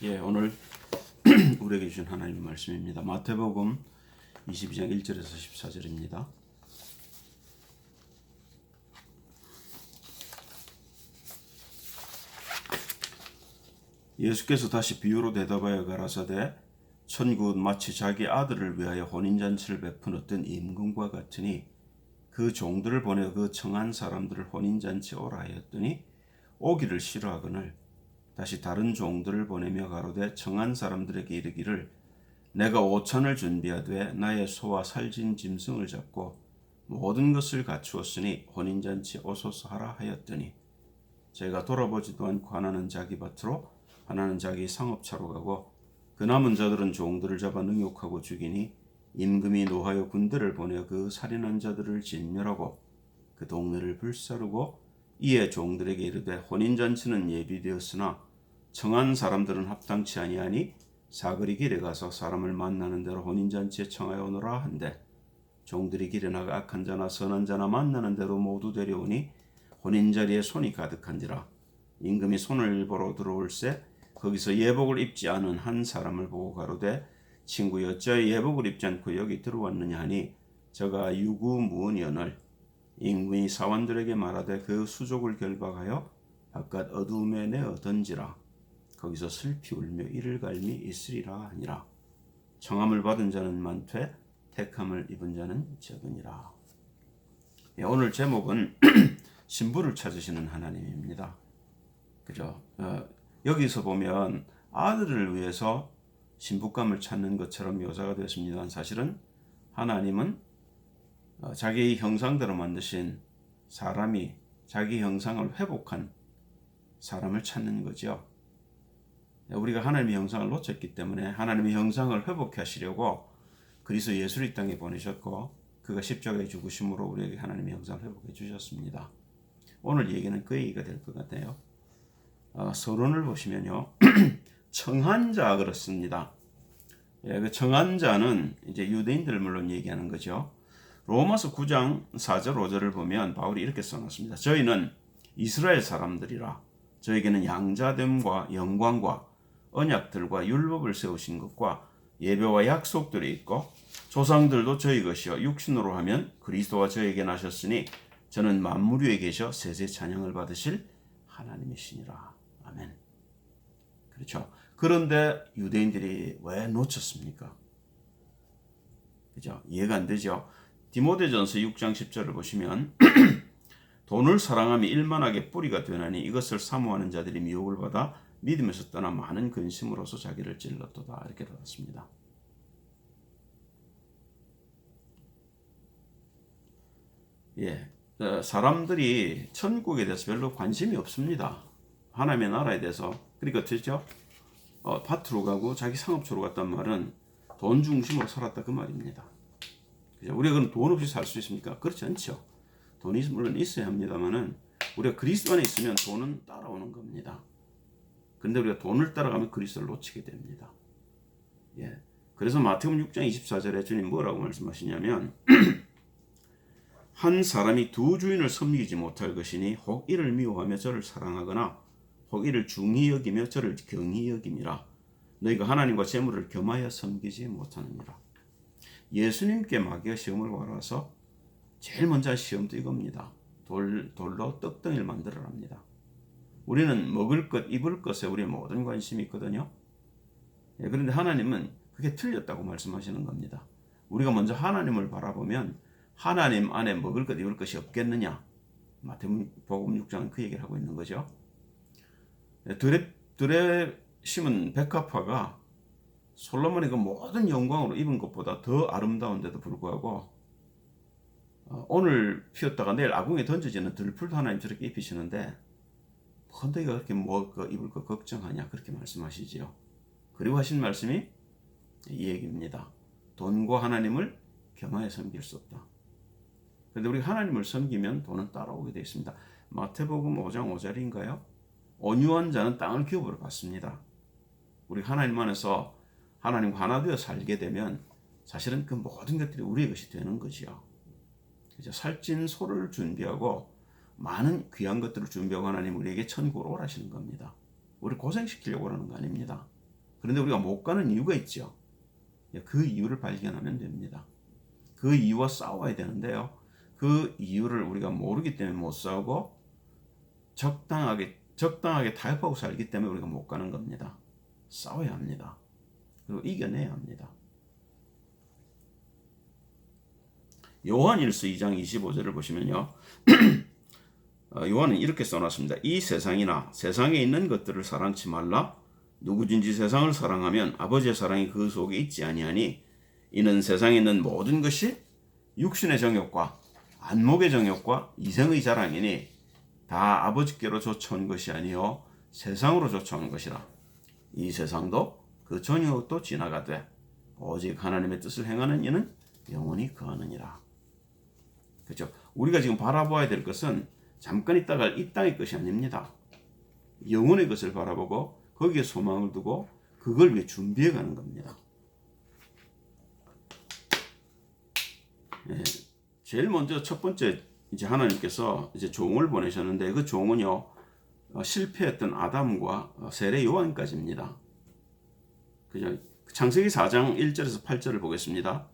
오늘 우리에게 주신 하나님의 말씀입니다. 마태복음 22장 1절에서 14절입니다. 예수께서 다시 비유로 대답하여 가라사대 천국은 마치 자기 아들을 위하여 혼인잔치를 베푼 어떤 임금과 같으니 그 종들을 보내어 그 청한 사람들을 혼인잔치에 오라 하였더니 오기를 싫어하거늘 다시 다른 종들을 보내며 가로되 청한 사람들에게 이르기를 내가 오찬을 준비하되 나의 소와 살진 짐승을 잡고 모든 것을 갖추었으니 혼인잔치에 오소서 하라 하였더니 저희가 돌아보지도 않고 하나는 자기 밭으로 하나는 자기 상업차로 가고 그 남은 자들은 종들을 잡아 능욕하고 죽이니 임금이 노하여 군대를 보내어 그 살인한 자들을 진멸하고 그 동네를 불사르고 이에 종들에게 이르되 혼인잔치는 예비되었으나 청한 사람들은 합당치 아니하니 사거리 길에 가서 사람을 만나는 대로 혼인잔치에 청하여 오너라 한데 종들이 길에 나가 악한 자나 선한 자나 만나는 대로 모두 데려오니 혼인자리에 손이 가득한지라 임금이 손을 보러 들어올세 거기서 예복을 입지 않은 한 사람을 보고 가로되 친구 어찌하여 예복을 입지 않고 여기 들어왔느냐 하니 저가 유구무원이오늘 임금이 사원들에게 말하되 그 수족을 결박하여 바깥 어두움에 내어 던지라 거기서 슬피 울며 이를 갈미 있으리라 하니라. 청함을 받은 자는 많되 택함을 입은 자는 적으니라. 오늘 제목은 신부를 찾으시는 하나님입니다. 그죠? 여기서 보면 아들을 위해서 신부감을 찾는 것처럼 묘사가 되었습니다. 사실은 하나님은 자기 형상대로 만드신 사람이 자기 형상을 회복한 사람을 찾는 거죠. 우리가 하나님의 형상을 놓쳤기 때문에 하나님의 형상을 회복하시려고 그리스도 예수를 이 땅에 보내셨고 그가 십자가에 죽으심으로 우리에게 하나님의 형상을 회복해 주셨습니다. 오늘 얘기는 그 얘기가 될 것 같아요. 서론을 보시면요. 청한 자 그렇습니다. 그 청한 자는 이제 유대인들을 물론 얘기하는 거죠. 로마서 9장 4절 5절을 보면 바울이 이렇게 써놨습니다. 저희는 이스라엘 사람들이라 저에게는 양자됨과 영광과 언약들과 율법을 세우신 것과 예배와 약속들이 있고 조상들도 저희 것이요 육신으로 하면 그리스도와 저에게 나셨으니 저는 만물 위에 계셔 세세 찬양을 받으실 하나님이시니라. 아멘. 그렇죠. 그런데 유대인들이 왜 놓쳤습니까? 그죠? 이해가 안 되죠. 디모데전서 6장 10절을 보시면 돈을 사랑함이 일만하게 뿌리가 되나니 이것을 사모하는 자들이 미혹을 받아 믿음에서 떠나 많은 근심으로서 자기를 찔렀도다. 이렇게 나왔습니다. 사람들이 천국에 대해서 별로 관심이 없습니다. 하나님의 나라에 대해서. 그러니까 어쩌죠? 밭으로 가고 자기 상업처로 갔단 말은 돈 중심으로 살았다 그 말입니다. 그죠? 우리가 그럼 돈 없이 살 수 있습니까? 그렇지 않죠. 돈이 물론 있어야 합니다만은 우리가 그리스도 안에 있으면 돈은 따라오는 겁니다. 그런데 우리가 돈을 따라가면 그리스도를 놓치게 됩니다. 그래서 마태복음 6장 24절에 주님 뭐라고 말씀하시냐면 한 사람이 두 주인을 섬기지 못할 것이니 혹 이를 미워하며 저를 사랑하거나 혹 이를 중히 여기며 저를 경히 여김이라. 너희가 하나님과 재물을 겸하여 섬기지 못하느니라. 예수님께 마귀가 시험을 걸어서 제일 먼저 한 시험도 이겁니다. 돌로 떡덩이를 만들어랍니다. 우리는 먹을 것, 입을 것에 우리의 모든 관심이 있거든요. 그런데 하나님은 그게 틀렸다고 말씀하시는 겁니다. 우리가 먼저 하나님을 바라보면 하나님 안에 먹을 것, 입을 것이 없겠느냐. 마태복음 6장은 그 얘기를 하고 있는 거죠. 들에 심은 백합화가 솔로몬의 그 모든 영광으로 입은 것보다 더 아름다운데도 불구하고 오늘 피었다가 내일 아궁에 던져지는 들풀도 하나님 저렇게 입히시는데 너희가 그렇게 먹을 거 입을 거 걱정하냐 그렇게 말씀하시지요. 그리고 하신 말씀이 이 얘기입니다. 돈과 하나님을 겸하여 섬길 수 없다. 그런데 우리 하나님을 섬기면 돈은 따라오게 되어 있습니다. 마태복음 5장 5절인가요? 온유한 자는 땅을 기업으로 받습니다. 우리 하나님 안에서 하나님과 하나 되어 살게 되면 사실은 그 모든 것들이 우리의 것이 되는 거지요. 살찐 소를 준비하고 많은 귀한 것들을 준비하고 하나님 우리에게 천국으로 오라시는 겁니다. 우리 고생시키려고 하는 거 아닙니다. 그런데 우리가 못 가는 이유가 있죠. 그 이유를 발견하면 됩니다. 그 이유와 싸워야 되는데요. 그 이유를 우리가 모르기 때문에 못 싸우고 적당하게 타협하고 살기 때문에 우리가 못 가는 겁니다. 싸워야 합니다. 그리고 이겨내야 합니다. 요한일서 2장 25절을 보시면요. 요한은 이렇게 써놨습니다. 이 세상이나 세상에 있는 것들을 사랑치 말라. 누구든지 세상을 사랑하면 아버지의 사랑이 그 속에 있지 아니하니 이는 세상에 있는 모든 것이 육신의 정욕과 안목의 정욕과 이생의 자랑이니 다 아버지께로 쫓아온 것이 아니요 세상으로 쫓아온 것이라. 이 세상도 그 정욕도 지나가되 오직 하나님의 뜻을 행하는 이는 영원히 거하느니라. 그렇죠? 우리가 지금 바라봐야 될 것은 잠깐 있다가 이 땅의 것이 아닙니다. 영혼의 것을 바라보고 거기에 소망을 두고 그걸 위해 준비해 가는 겁니다. 제일 먼저 첫 번째 이제 하나님께서 이제 종을 보내셨는데 그 종은요 실패했던 아담과 세례 요한까지입니다. 그죠? 창세기 4장 1절에서 8절을 보겠습니다.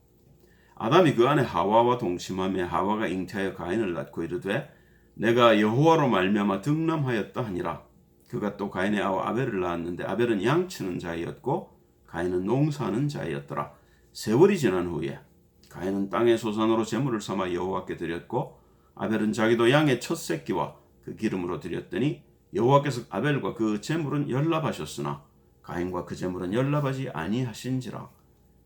아담이 그 안에 하와와 동침하며 하와가 잉태하여 가인을 낳고 이르되 내가 여호와로 말미암아 득남하였다 하니라. 그가 또 가인의 아우 아벨을 낳았는데 아벨은 양치는 자이었고 가인은 농사하는 자이었더라. 세월이 지난 후에 가인은 땅의 소산으로 제물을 삼아 여호와께 드렸고 아벨은 자기도 양의 첫 새끼와 그 기름으로 드렸더니 여호와께서 아벨과 그 제물은 연납하셨으나 가인과 그 제물은 연납하지 아니하신지라.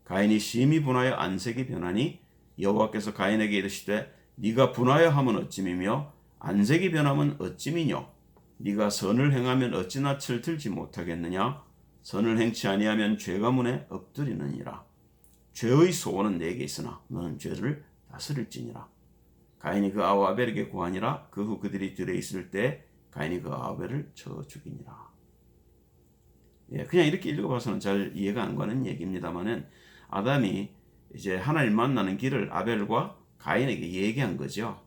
가인이 심히 분하여 안색이 변하니 여호와께서 가인에게 이르시되 네가 분하여 함은 어찌미며 안색이 변함은 어찌미뇨. 네가 선을 행하면 어찌 낯을 들지 못하겠느냐. 선을 행치 아니하면 죄 가문에 엎드리느니라. 죄의 소원은 내게 있으나 너는 죄를 다스릴지니라. 가인이 그 아우 아벨에게 고하니라. 그 후 그들이 들에 있을 때 가인이 그 아벨을 쳐 죽이니라. 그냥 이렇게 읽어봐서는 잘 이해가 안 가는 얘기입니다만은 아담이 이제 하나님 만나는 길을 아벨과 가인에게 얘기한 거죠.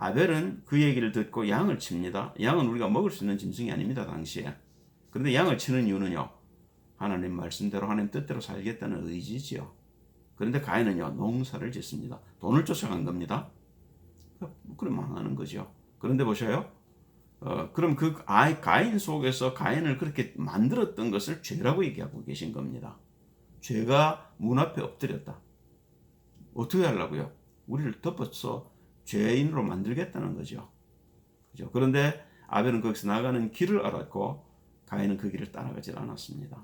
아벨은 그 얘기를 듣고 양을 칩니다. 양은 우리가 먹을 수 있는 짐승이 아닙니다, 당시에. 그런데 양을 치는 이유는요, 하나님 말씀대로 하나님 뜻대로 살겠다는 의지지요. 그런데 가인은요, 농사를 짓습니다. 돈을 쫓아간 겁니다. 그럼 망하는 거죠. 그런데 보셔요. 그럼 그 가인 속에서 가인을 그렇게 만들었던 것을 죄라고 얘기하고 계신 겁니다. 죄가 문 앞에 엎드렸다. 어떻게 하려고요? 우리를 덮어서 죄인으로 만들겠다는 거죠. 그죠? 그런데 아벨은 거기서 나가는 길을 알았고 가인은 그 길을 따라가지 않았습니다.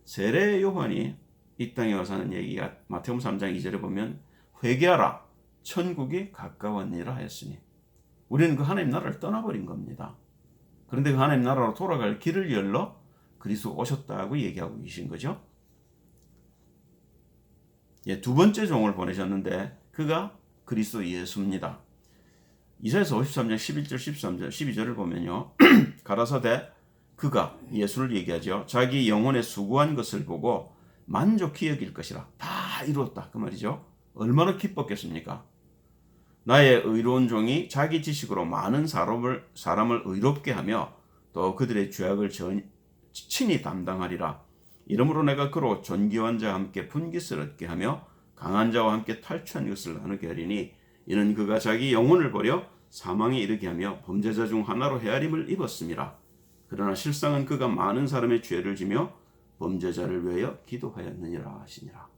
세례 요한이 이 땅에 와서 하는 얘기가 마태복음 3장 2절에 보면 회개하라 천국이 가까웠니라 하였으니 우리는 그 하나님 나라를 떠나버린 겁니다. 그런데 그 하나님 나라로 돌아갈 길을 열러 그리스도 오셨다고 얘기하고 계신 거죠. 두 번째 종을 보내셨는데 그가 그리스도 예수입니다. 이사야서 53장 11절 13절 12절을 보면요. 가라사대 그가 예수를 얘기하죠. 자기 영혼에 수고한 것을 보고 만족히 여길 것이라. 다 이루었다 그 말이죠. 얼마나 기뻤겠습니까? 나의 의로운 종이 자기 지식으로 많은 사람을 의롭게 하며 또 그들의 죄악을 친히 담당하리라. 이러므로 내가 그로 존귀한 자와 함께 분깃을 얻게 하며 강한 자와 함께 탈취한 것을 나누게 하리니 이는 그가 자기 영혼을 버려 사망에 이르게 하며 범죄자 중 하나로 헤아림을 입었음이라. 그러나 실상은 그가 많은 사람의 죄를 지며 범죄자를 위하여 기도하였느니라 하시니라.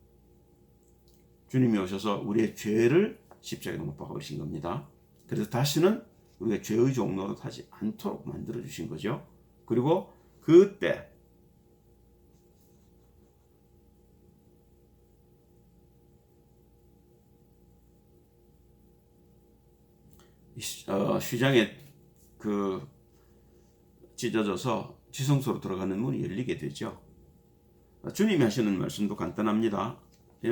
주님이 오셔서 우리의 죄를 십자가에 못 박으신 겁니다. 그래서 다시는 우리가 죄의 종로로 타지 않도록 만들어 주신 거죠. 그리고 그때 휘장에 찢어져서 지성소로 들어가는 문이 열리게 되죠. 주님이 하시는 말씀도 간단합니다.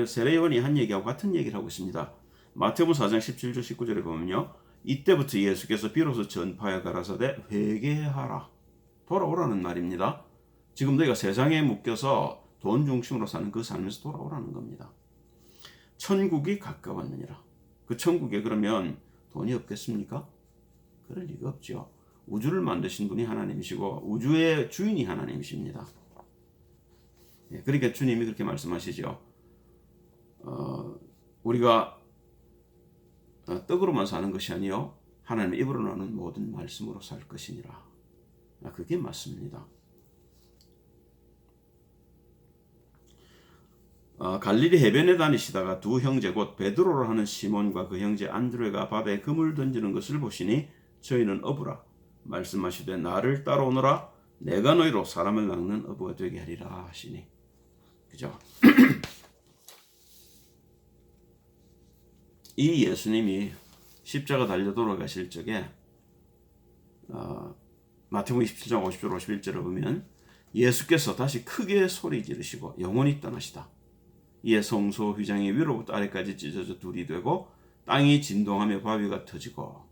세례 요한이 한 얘기하고 같은 얘기를 하고 있습니다. 마태복음 4장 17절 19절에 보면요. 이때부터 예수께서 비로소 전파하여 가라사대 회개하라. 돌아오라는 말입니다. 지금 너희가 세상에 묶여서 돈 중심으로 사는 그 삶에서 돌아오라는 겁니다. 천국이 가까웠느니라. 그 천국에 그러면 돈이 없겠습니까? 그럴 리가 없죠. 우주를 만드신 분이 하나님이시고 우주의 주인이 하나님이십니다. 그러니까 주님이 그렇게 말씀하시죠. 우리가 떡으로만 사는 것이 아니요 하나님의 입으로 나오는 모든 말씀으로 살 것이니라. 그게 맞습니다. 갈릴리 해변에 다니시다가 두 형제 곧 베드로라 하는 시몬과 그 형제 안드레가 바다에 그물 던지는 것을 보시니 저희는 어부라 말씀하시되 나를 따라오너라 내가 너희로 사람을 낚는 어부가 되게 하리라 하시니. 그죠? 이 예수님이 십자가 달려 돌아가실 적에 마태복음 27장 50절 51절을 보면 예수께서 다시 크게 소리 지르시고 영원히 떠나시다. 이에 성소 휘장이 위로부터 아래까지 찢어져 둘이 되고 땅이 진동하며 바위가 터지고.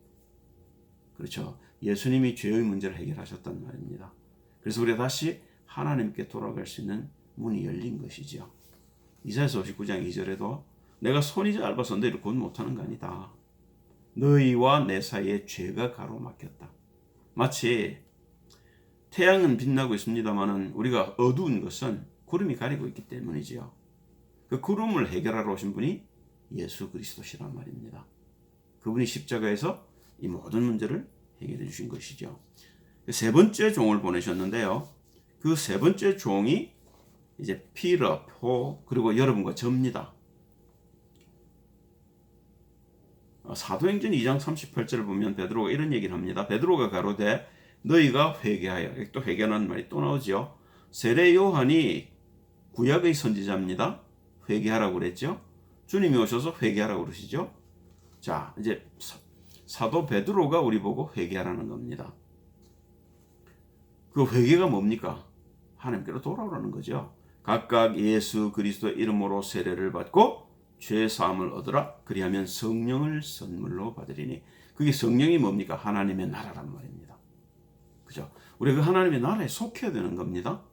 그렇죠. 예수님이 죄의 문제를 해결하셨단 말입니다. 그래서 우리가 다시 하나님께 돌아갈 수 있는 문이 열린 것이죠. 이사야서 59장 2절에도 내가 손이 짧아서 너희를 곧 못하는 거 아니다. 너희와 내 사이에 죄가 가로막혔다. 마치 태양은 빛나고 있습니다만은 우리가 어두운 것은 구름이 가리고 있기 때문이지요. 그 구름을 해결하러 오신 분이 예수 그리스도시란 말입니다. 그분이 십자가에서 이 모든 문제를 해결해 주신 것이죠. 세 번째 종을 보내셨는데요. 그 세 번째 종이 이제 피러, 표, 그리고 여러분과 저입니다. 사도행전 2장 38절을 보면 베드로가 이런 얘기를 합니다. 베드로가 가로되 너희가 회개하여, 또 회개하는 말이 또 나오죠. 세례 요한이 구약의 선지자입니다. 회개하라고 그랬죠. 주님이 오셔서 회개하라고 그러시죠. 자, 이제 사도 베드로가 우리 보고 회개하라는 겁니다. 그 회개가 뭡니까? 하나님께로 돌아오라는 거죠. 각각 예수 그리스도의 이름으로 세례를 받고 죄 사함을 얻으라. 그리하면 성령을 선물로 받으리니. 그게 성령이 뭡니까? 하나님의 나라란 말입니다. 그죠? 우리가 그 하나님의 나라에 속해야 되는 겁니다.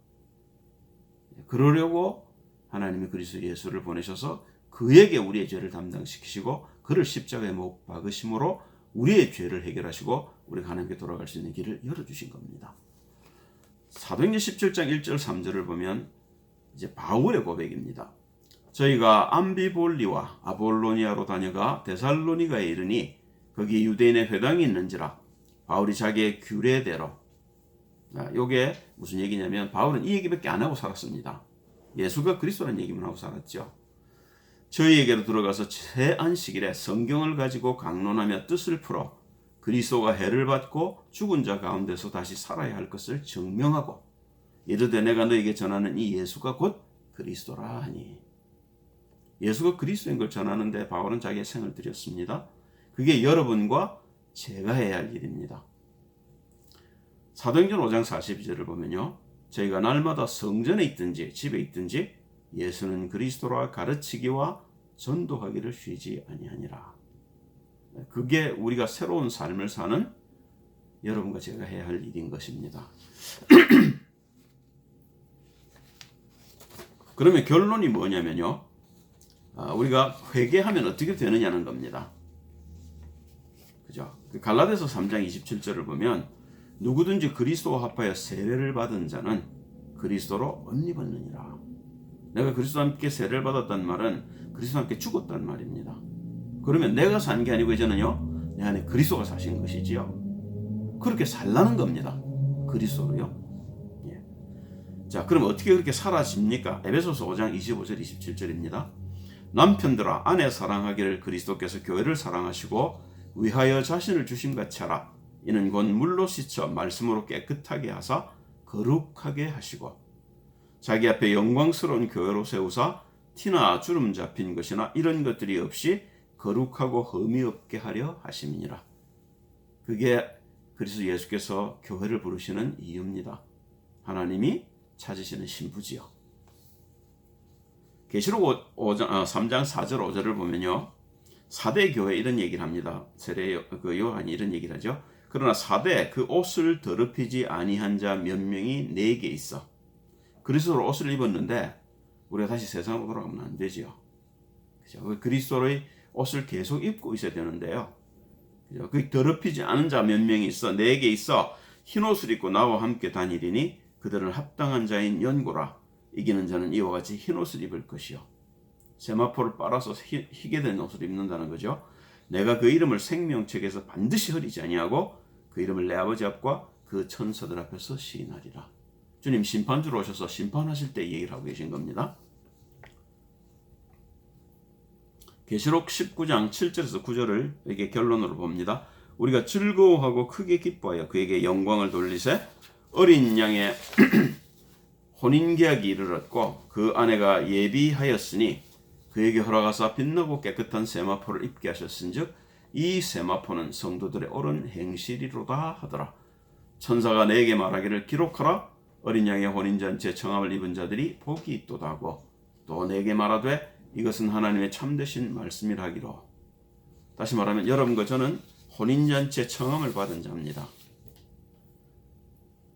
그러려고 하나님이 그리스도 예수를 보내셔서 그에게 우리의 죄를 담당시키시고 그를 십자가에 못 박으심으로 우리의 죄를 해결하시고 우리가 하나님께 돌아갈 수 있는 길을 열어주신 겁니다. 사도행전 17장 1절 3절을 보면 이제 바울의 고백입니다. 저희가 암비볼리와 아볼로니아로 다녀가 데살로니가에 이르니 거기 유대인의 회당이 있는지라 바울이 자기의 규례대로. 이게 무슨 얘기냐면 바울은 이 얘기밖에 안 하고 살았습니다. 예수가 그리스도라는 얘기만 하고 살았죠. 저희에게로 들어가서 새 안식일에 성경을 가지고 강론하며 뜻을 풀어 그리스도가 해를 받고 죽은 자 가운데서 다시 살아야 할 것을 증명하고 이르되 내가 너에게 전하는 이 예수가 곧 그리스도라 하니. 예수가 그리스도인 걸 전하는데 바울은 자기의 생을 들였습니다. 그게 여러분과 제가 해야 할 일입니다. 사도행전 5장 42절을 보면요. 저희가 날마다 성전에 있든지 집에 있든지 예수는 그리스도라 가르치기와 전도하기를 쉬지 아니하니라. 그게 우리가 새로운 삶을 사는 여러분과 제가 해야 할 일인 것입니다. 그러면 결론이 뭐냐면요. 우리가 회개하면 어떻게 되느냐는 겁니다. 그죠? 갈라디아서 3장 27절을 보면 누구든지 그리스도와 합하여 세례를 받은 자는 그리스도로 옷 입었느니라. 내가 그리스도와 함께 세례를 받았단 말은 그리스도와 함께 죽었단 말입니다. 그러면 내가 산 게 아니고 이제는요 내 안에 그리스도가 사신 것이지요. 그렇게 살라는 겁니다. 그리스도로요. 자, 그럼 어떻게 그렇게 살아집니까? 에베소서 5장 25절 27절입니다. 남편들아 아내 사랑하기를 그리스도께서 교회를 사랑하시고 위하여 자신을 주심같이 하라. 이는 곧 물로 씻어 말씀으로 깨끗하게 하사 거룩하게 하시고 자기 앞에 영광스러운 교회로 세우사 티나 주름 잡힌 것이나 이런 것들이 없이 거룩하고 흠이 없게 하려 하심이니라. 그게 그리스도 예수께서 교회를 부르시는 이유입니다. 하나님이 찾으시는 신부지요. 계시록 3장 4절 5절을 보면요. 4대 교회 이런 얘기를 합니다. 세례 요한이 이런 얘기를 하죠. 그러나 4대 그 옷을 더럽히지 아니한 자 몇 명이 내게 있어. 그리스도로 옷을 입었는데 우리가 다시 세상으로 돌아가면 안 되지요. 그죠? 그리스도의 옷을 계속 입고 있어야 되는데요. 그죠? 그 더럽히지 않은 자 몇 명이 있어. 내게 있어 흰 옷을 입고 나와 함께 다니리니 그들은 합당한 자인 연고라. 이기는 자는 이와 같이 흰 옷을 입을 것이요. 세마포를 빨아서 희게 된 옷을 입는다는 거죠. 내가 그 이름을 생명책에서 반드시 흐리지 아니하고 그 이름을 내 아버지 앞과 그 천사들 앞에서 시인하리라. 주님 심판주로 오셔서 심판하실 때 얘기를 하고 계신 겁니다. 계시록 19장 7절에서 9절을 이렇게 결론으로 봅니다. 우리가 즐거워하고 크게 기뻐하여 그에게 영광을 돌리세. 어린 양의 혼인계약이 이르렀고 그 아내가 예비하였으니 그에게 허락하사 빛나고 깨끗한 세마포를 입게 하셨은즉 이 세마포는 성도들의 옳은 행실이로다 하더라. 천사가 내게 말하기를 기록하라. 어린 양의 혼인잔치에 청함을 입은 자들이 복이 있도다 하고 또 내게 말하되 이것은 하나님의 참되신 말씀이라 하기로. 다시 말하면 여러분과 저는 혼인잔치에 청함을 받은 자입니다.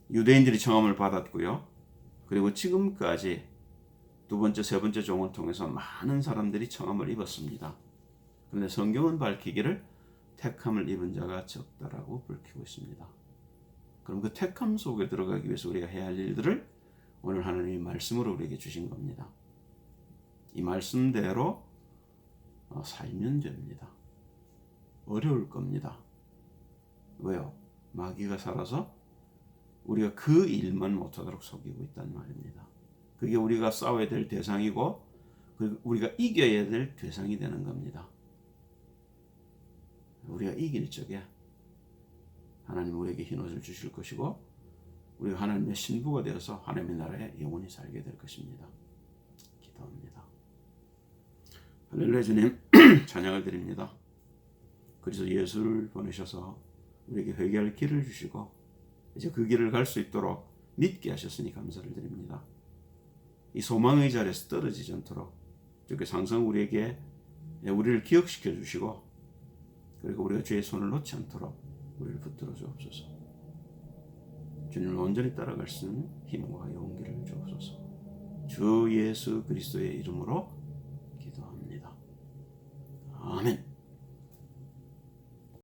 유대인들이 청함을 받았고요. 그리고 지금까지 두 번째, 세 번째 종을 통해서 많은 사람들이 청함을 입었습니다. 그런데 성경은 밝히기를 택함을 입은 자가 적다라고 밝히고 있습니다. 그럼 그 택함 속에 들어가기 위해서 우리가 해야 할 일들을 오늘 하나님의 말씀으로 우리에게 주신 겁니다. 이 말씀대로 살면 됩니다. 어려울 겁니다. 왜요? 마귀가 살아서 우리가 그 일만 못하도록 속이고 있단 말입니다. 그게 우리가 싸워야 될 대상이고 우리가 이겨야 될 대상이 되는 겁니다. 우리가 이길 적에 하나님 우리에게 흰옷을 주실 것이고 우리가 하나님의 신부가 되어서 하나님의 나라에 영원히 살게 될 것입니다. 기도합니다. 할렐루야. 주님 찬양을 드립니다. 그래서 예수를 보내셔서 우리에게 회개할 길을 주시고 이제 그 길을 갈 수 있도록 믿게 하셨으니 감사를 드립니다. 이 소망의 자리에서 떨어지지 않도록 주께서 항상 우리에게 우리를 기억시켜 주시고 그리고 우리가 주의 손을 놓지 않도록 우리를 붙들어 주옵소서. 주님을 온전히 따라갈 수 있는 힘과 용기를 주옵소서. 주 예수 그리스도의 이름으로 기도합니다. 아멘.